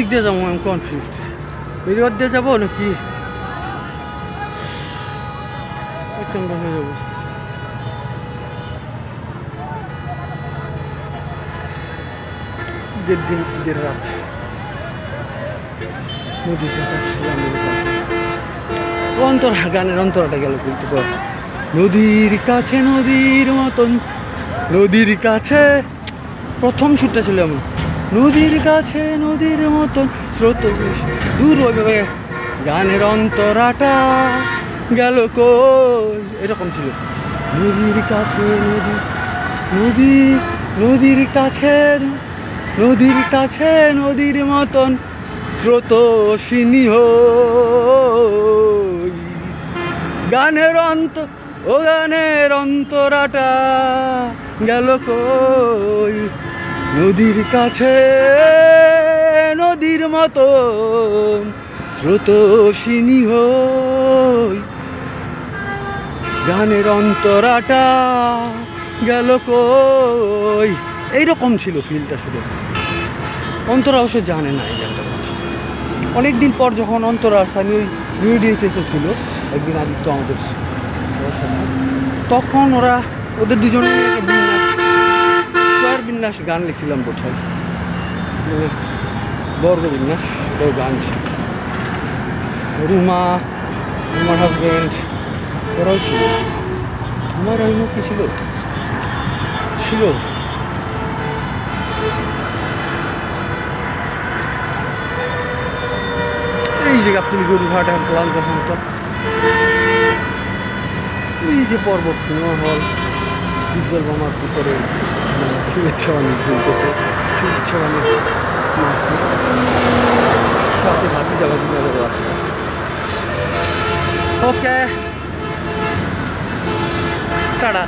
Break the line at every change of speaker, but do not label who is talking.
দিক দিয়ে যাবো? আমি কনফিউজ। ওই রোড দিয়ে যাবো নাকি ঈদের দিন, ঈদের রাত নদীর কাছে আসছিলাম। অন্তরা, গানের অন্তরাটা গেল কিন্তু নদীর কাছে নদীর মতন, নদীর কাছে প্রথম সুরটা ছিল আমি, নদীর কাছে নদীর মতন স্রোত দূর ওইভাবে গানের অন্তরাটা গেল কই, এরকম ছিল। নদীর কাছে নদী, নদী নদীর কাছে, নদীর কাছে নদীর মতন স্রোতস্বিনী হই, গানের ও গানের অন্তরাটা গেল কই, নদীর কাছে নদীর মতন স্রোতস্বিনী হই, গানের অন্তরাটা গেল কই। এইরকম ছিল ফিলটা। শুধু অন্তরা অবশ্য জানে না এই গানটার কথা। অনেকদিন পর যখন অন্তরা আর সানি ওই নিউডিএস এসেছিল একদিন আদিত্য আমাদের সাথে, তখন ওদের দুজনের একটা বিন্যাস, স্কোয়ার বিন্যাস গান লিখছিলাম বোধহয়, বর্গ বিন্যাস, এটাও গান ছিল। রুমার হাজব্যান্ড ওরাও ছিল। আমার রহিমা কি ছিল এই যে গাবতলী গরুঘাট, এখন ক্লান্ত শান্ত, এই যে পর্বত সিনেমা হল, উজ্জ্বল বোমার ভিতরে শুভেচ্ছা বাণী চলতেছে, শুভেচ্ছা বাণী সাথে ভাবি যাওয়া দিন। ওকে, টাটা।